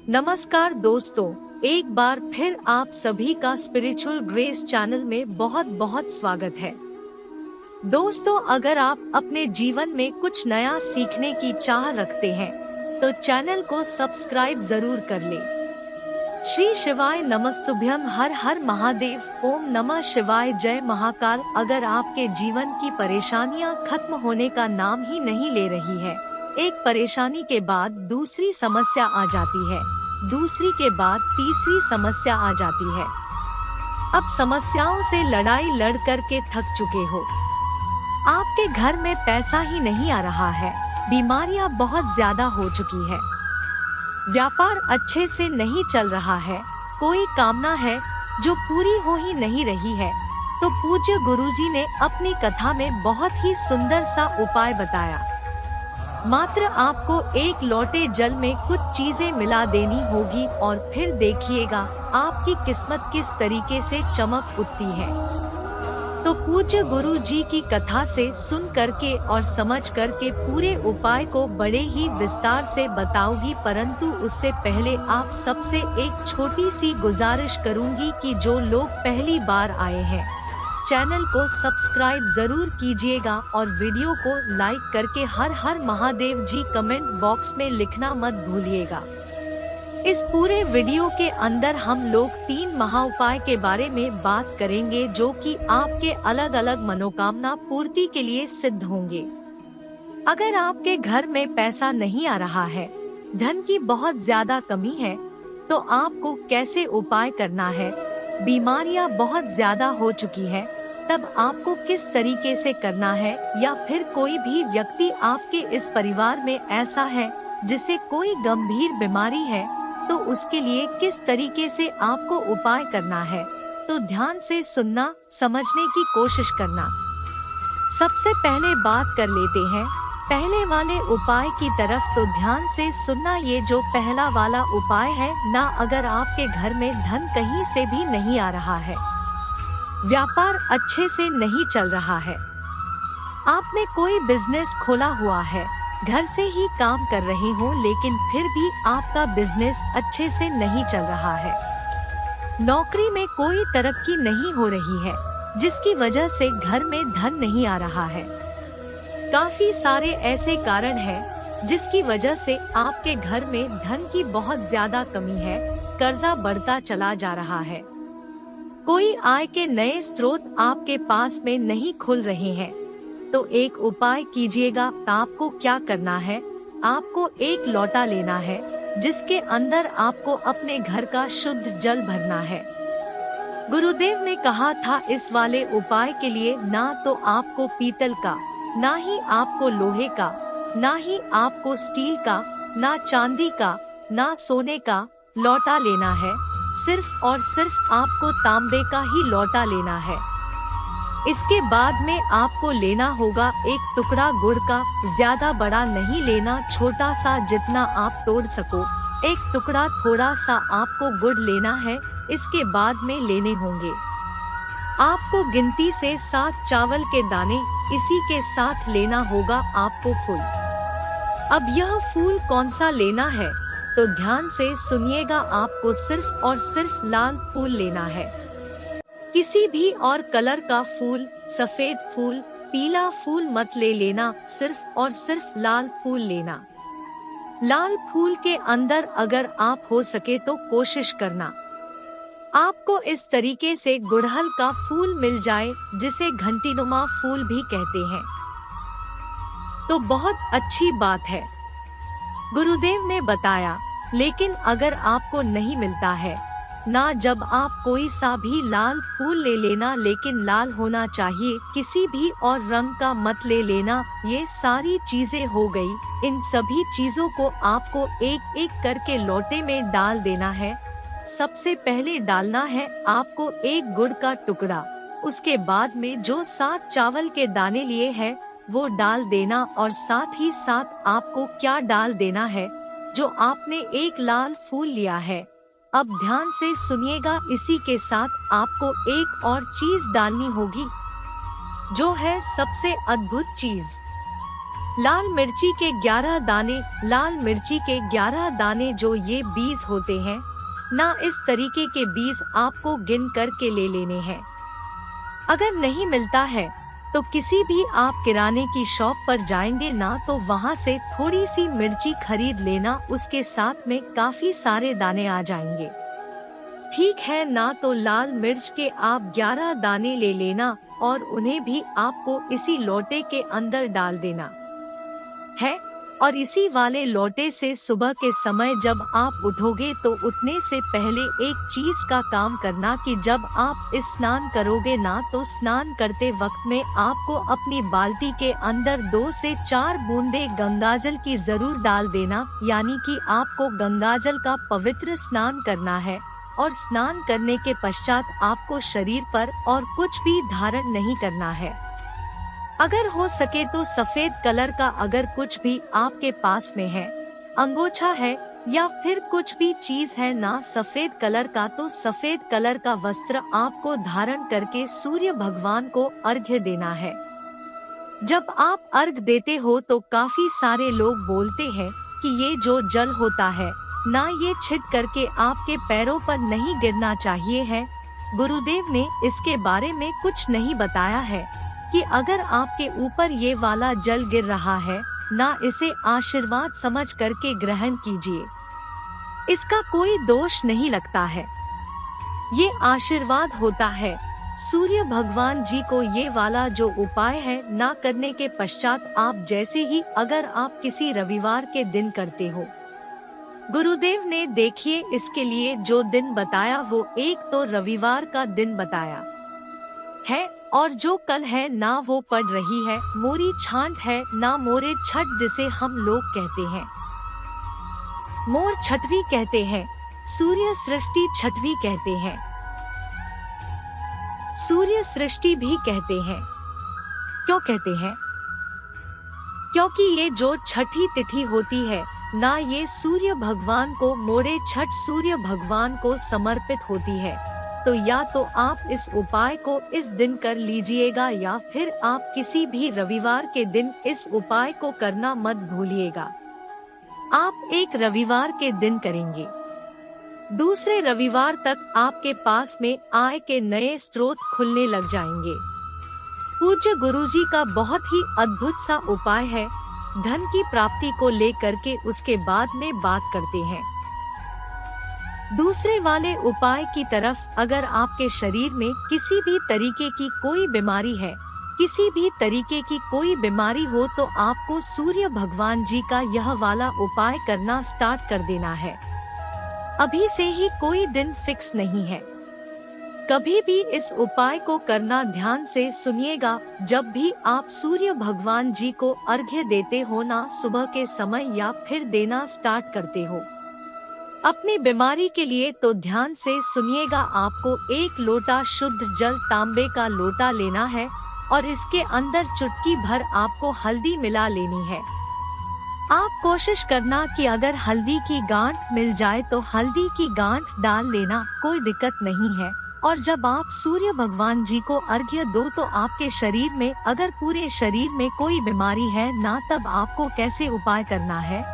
नमस्कार दोस्तों, एक बार फिर आप सभी का स्पिरिचुअल ग्रेस चैनल में बहुत बहुत स्वागत है। दोस्तों, अगर आप अपने जीवन में कुछ नया सीखने की चाह रखते हैं तो चैनल को सब्सक्राइब जरूर कर लें। श्री शिवाय नमस्तुभ्यम, हर हर महादेव, ओम नमः शिवाय, जय महाकाल। अगर आपके जीवन की परेशानियां खत्म होने का नाम ही नहीं ले रही है, एक परेशानी के बाद दूसरी समस्या आ जाती है, दूसरी के बाद तीसरी समस्या आ जाती है, अब समस्याओं से लड़ाई लड़ कर के थक चुके हो, आपके घर में पैसा ही नहीं आ रहा है, बीमारियां बहुत ज्यादा हो चुकी है, व्यापार अच्छे से नहीं चल रहा है, कोई कामना है जो पूरी हो ही नहीं रही है, तो पूज्य गुरुजी ने अपनी कथा में बहुत ही सुंदर सा उपाय बताया। मात्र आपको एक लोटे जल में कुछ चीजें मिला देनी होगी और फिर देखिएगा आपकी किस्मत किस तरीके से चमक उठती है। तो पूज्य गुरु जी की कथा से सुन करके और समझ करके पूरे उपाय को बड़े ही विस्तार से बताऊंगी, परंतु उससे पहले आप सबसे एक छोटी सी गुजारिश करूंगी कि जो लोग पहली बार आए हैं चैनल को सब्सक्राइब जरूर कीजिएगा और वीडियो को लाइक करके हर हर महादेव जी कमेंट बॉक्स में लिखना मत भूलिएगा। इस पूरे वीडियो के अंदर हम लोग 3 महाउपाय के बारे में बात करेंगे जो कि आपके अलग अलग मनोकामना पूर्ति के लिए सिद्ध होंगे। अगर आपके घर में पैसा नहीं आ रहा है, धन की बहुत ज्यादा कमी है, तो आपको कैसे उपाय करना है, बीमारियां बहुत ज्यादा हो चुकी है, तब आपको किस तरीके से करना है, या फिर कोई भी व्यक्ति आपके इस परिवार में ऐसा है जिसे कोई गंभीर बीमारी है, तो उसके लिए किस तरीके से आपको उपाय करना है, तो ध्यान से सुनना, समझने की कोशिश करना। सबसे पहले बात कर लेते हैं पहले वाले उपाय की तरफ, तो ध्यान से सुनना। ये जो पहला वाला उपाय है ना, अगर आपके घर में धन कहीं से भी नहीं आ रहा है, व्यापार अच्छे से नहीं चल रहा है, आपने कोई बिजनेस खोला हुआ है, घर से ही काम कर रहे हो, लेकिन फिर भी आपका बिजनेस अच्छे से नहीं चल रहा है, नौकरी में कोई तरक्की नहीं हो रही है, जिसकी वजह से घर में धन नहीं आ रहा है, काफी सारे ऐसे कारण हैं जिसकी वजह से आपके घर में धन की बहुत ज्यादा कमी है, कर्जा बढ़ता चला जा रहा है, कोई आय के नए स्रोत आपके पास में नहीं खुल रहे हैं, तो एक उपाय कीजिएगा। आपको क्या करना है, आपको एक लोटा लेना है जिसके अंदर आपको अपने घर का शुद्ध जल भरना है। गुरुदेव ने कहा था इस वाले उपाय के लिए ना तो आपको पीतल का, ना ही आपको लोहे का, ना ही आपको स्टील का, ना चांदी का, ना सोने का लोटा लेना है, सिर्फ और सिर्फ आपको तांबे का ही लोटा लेना है। इसके बाद में आपको लेना होगा एक टुकड़ा गुड़ का, ज्यादा बड़ा नहीं लेना, छोटा सा जितना आप तोड़ सको, एक टुकड़ा थोड़ा सा आपको गुड़ लेना है। इसके बाद में लेने होंगे आपको गिनती से 7 चावल के दाने, इसी के साथ लेना होगा आपको फूल। अब यह फूल कौन सा लेना है, तो ध्यान से सुनिएगा, आपको सिर्फ और सिर्फ लाल फूल लेना है, किसी भी और कलर का फूल, सफेद फूल, पीला फूल मत ले लेना, सिर्फ और सिर्फ लाल फूल लेना। लाल फूल के अंदर अगर आप हो सके तो कोशिश करना आपको इस तरीके से गुड़हल का फूल मिल जाए, जिसे घंटीनुमा फूल भी कहते हैं, तो बहुत अच्छी बात है, गुरुदेव ने बताया। लेकिन अगर आपको नहीं मिलता है ना, जब आप कोई सा भी लाल फूल ले लेना, लेकिन लाल होना चाहिए, किसी भी और रंग का मत ले लेना। ये सारी चीजें हो गई, इन सभी चीजों को आपको एक एक करके लोटे में डाल देना है। सबसे पहले डालना है आपको एक गुड़ का टुकड़ा, उसके बाद में जो 7 चावल के दाने लिए हैं वो डाल देना, और साथ ही साथ आपको क्या डाल देना है, जो आपने एक लाल फूल लिया है। अब ध्यान से सुनिएगा, इसी के साथ आपको एक और चीज डालनी होगी, जो है सबसे अद्भुत चीज। लाल मिर्ची के 11 दाने। लाल मिर्ची के 11 दाने जो ये बीज होते हैं ना, इस तरीके के बीज आपको गिन करके ले लेने हैं। अगर नहीं मिलता है तो किसी भी आप किराने की शॉप पर जाएंगे ना, तो वहाँ से थोड़ी सी मिर्ची खरीद लेना, उसके साथ में काफी सारे दाने आ जाएंगे। ठीक है ना, तो लाल मिर्च के आप 11 दाने ले लेना और उन्हें भी आपको इसी लोटे के अंदर डाल देना है। और इसी वाले लोटे से सुबह के समय जब आप उठोगे तो उठने से पहले एक चीज का काम करना कि जब आप स्नान करोगे ना, तो स्नान करते वक्त में आपको अपनी बाल्टी के अंदर 2 से 4 बूंदे गंगाजल की जरूर डाल देना। यानी कि आपको गंगाजल का पवित्र स्नान करना है और स्नान करने के पश्चात आपको शरीर पर और कुछ भी धारण नहीं करना है। अगर हो सके तो सफेद कलर का अगर कुछ भी आपके पास में है, अंगोछा है या फिर कुछ भी चीज है ना सफेद कलर का, तो सफेद कलर का वस्त्र आपको धारण करके सूर्य भगवान को अर्घ्य देना है। जब आप अर्घ देते हो तो काफी सारे लोग बोलते हैं कि ये जो जल होता है ना, ये छिट करके आपके पैरों पर नहीं गिरना चाहिए है। गुरुदेव ने इसके बारे में कुछ नहीं बताया है कि अगर आपके ऊपर ये वाला जल गिर रहा है ना, इसे आशीर्वाद समझ करके ग्रहण कीजिए। इसका कोई दोष नहीं लगता है, ये आशीर्वाद होता है। सूर्य भगवान जी को ये वाला जो उपाय है ना करने के पश्चात आप जैसे ही अगर आप किसी रविवार के दिन करते हो, गुरुदेव ने देखिए इसके लिए जो दिन बताया वो एक तो रविवार का दिन बताया है, और जो कल है ना वो पड़ रही है मोरी छांट है ना, मोरे छठ जिसे हम लोग कहते हैं, मोर छठवी कहते हैं, सूर्य सृष्टि छठवी कहते हैं, सूर्य सृष्टि भी कहते हैं। क्यों कहते हैं? क्योंकि ये जो छठी तिथि होती है ना, ये सूर्य भगवान को, मोरे छठ सूर्य भगवान को समर्पित होती है। तो या तो आप इस उपाय को इस दिन कर लीजिएगा या फिर आप किसी भी रविवार के दिन इस उपाय को करना मत भूलिएगा। आप एक रविवार के दिन करेंगे, दूसरे रविवार तक आपके पास में आय के नए स्रोत खुलने लग जाएंगे। पूज्य गुरुजी का बहुत ही अद्भुत सा उपाय है। धन की प्राप्ति को लेकर के उसके बाद में बात करते हैं। दूसरे वाले उपाय की तरफ, अगर आपके शरीर में किसी भी तरीके की कोई बीमारी है, किसी भी तरीके की कोई बीमारी हो, तो आपको सूर्य भगवान जी का यह वाला उपाय करना स्टार्ट कर देना है। अभी से ही कोई दिन फिक्स नहीं है, कभी भी इस उपाय को करना ध्यान से सुनिएगा। जब भी आप सूर्य भगवान जी को अर्घ्य देते हो ना, सुबह के समय या फिर देना स्टार्ट करते हो अपनी बीमारी के लिए, तो ध्यान से सुनिएगा। आपको 1 लोटा शुद्ध जल, तांबे का लोटा लेना है और इसके अंदर चुटकी भर आपको हल्दी मिला लेनी है। आप कोशिश करना कि अगर हल्दी की गांठ मिल जाए तो हल्दी की गांठ डाल लेना, कोई दिक्कत नहीं है। और जब आप सूर्य भगवान जी को अर्घ्य दो तो आपके शरीर में, अगर पूरे शरीर में कोई बीमारी है ना, तब आपको कैसे उपाय करना है।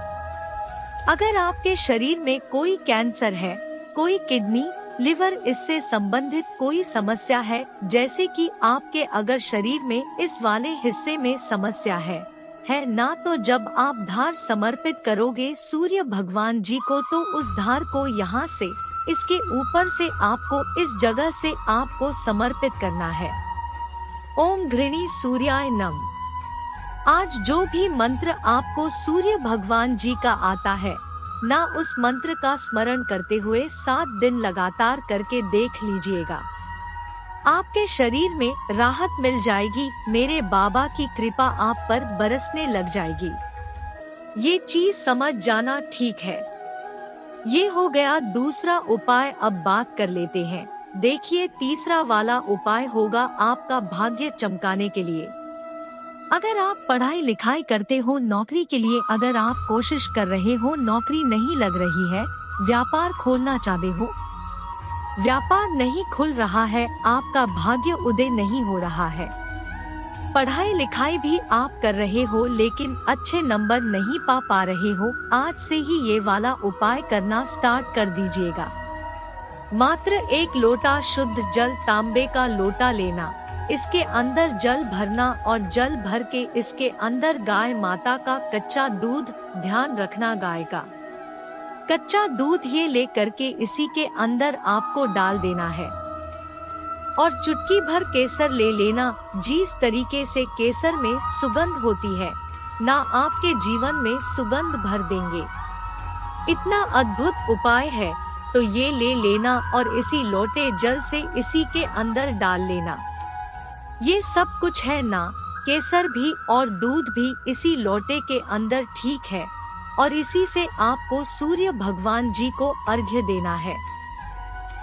अगर आपके शरीर में कोई कैंसर है, कोई किडनी, लिवर, इससे संबंधित कोई समस्या है, जैसे कि आपके अगर शरीर में इस वाले हिस्से में समस्या है ना, तो जब आप धार समर्पित करोगे सूर्य भगवान जी को, तो उस धार को यहाँ से, इसके ऊपर से आपको, इस जगह से आपको समर्पित करना है। ओम घृणी सूर्याय नम। आज जो भी मंत्र आपको सूर्य भगवान जी का आता है ना, उस मंत्र का स्मरण करते हुए 7 दिन लगातार करके देख लीजिएगा, आपके शरीर में राहत मिल जाएगी। मेरे बाबा की कृपा आप पर बरसने लग जाएगी। ये चीज समझ जाना, ठीक है। ये हो गया दूसरा उपाय। अब बात कर लेते हैं। देखिए, तीसरा वाला उपाय होगा आपका भाग्य चमकाने के लिए। अगर आप पढ़ाई लिखाई करते हो, नौकरी के लिए अगर आप कोशिश कर रहे हो, नौकरी नहीं लग रही है, व्यापार खोलना चाहते हो, व्यापार नहीं खुल रहा है, आपका भाग्य उदय नहीं हो रहा है, पढ़ाई लिखाई भी आप कर रहे हो लेकिन अच्छे नंबर नहीं पा रहे हो, आज से ही ये वाला उपाय करना स्टार्ट कर दीजिएगा। मात्र 1 लोटा शुद्ध जल, तांबे का लोटा लेना, इसके अंदर जल भरना और जल भर के इसके अंदर गाय माता का कच्चा दूध, ध्यान रखना गाय का कच्चा दूध ये ले करके इसी के अंदर आपको डाल देना है और चुटकी भर केसर ले लेना। जिस तरीके से केसर में सुगंध होती है ना, आपके जीवन में सुगंध भर देंगे। इतना अद्भुत उपाय है तो ये ले लेना और इसी लोटे जल से इसी के अंदर डाल लेना। ये सब कुछ है ना, केसर भी और दूध भी इसी लोटे के अंदर, ठीक है। और इसी से आपको सूर्य भगवान जी को अर्घ्य देना है।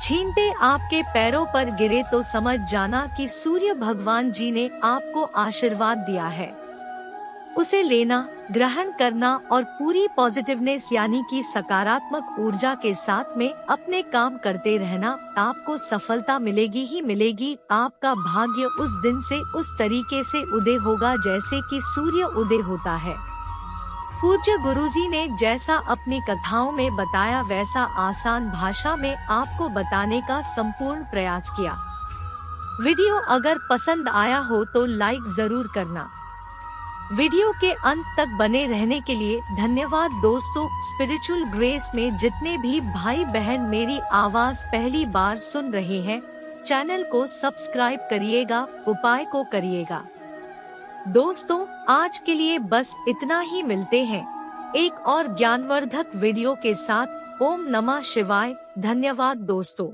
छींटे आपके पैरों पर गिरे तो समझ जाना कि सूर्य भगवान जी ने आपको आशीर्वाद दिया है। उसे लेना, ग्रहण करना और पूरी पॉजिटिवनेस यानी कि सकारात्मक ऊर्जा के साथ में अपने काम करते रहना। आपको सफलता मिलेगी ही मिलेगी। आपका भाग्य उस दिन से उस तरीके से उदय होगा जैसे कि सूर्य उदय होता है। पूज्य गुरुजी ने जैसा अपनी कथाओं में बताया वैसा आसान भाषा में आपको बताने का संपूर्ण प्रयास किया। वीडियो अगर पसंद आया हो तो लाइक जरूर करना। वीडियो के अंत तक बने रहने के लिए धन्यवाद दोस्तों। स्पिरिचुअल ग्रेस में जितने भी भाई बहन मेरी आवाज पहली बार सुन रहे हैं, चैनल को सब्सक्राइब करिएगा, उपाय को करिएगा। दोस्तों आज के लिए बस इतना ही, मिलते हैं एक और ज्ञानवर्धक वीडियो के साथ। ओम नमः शिवाय। धन्यवाद दोस्तों।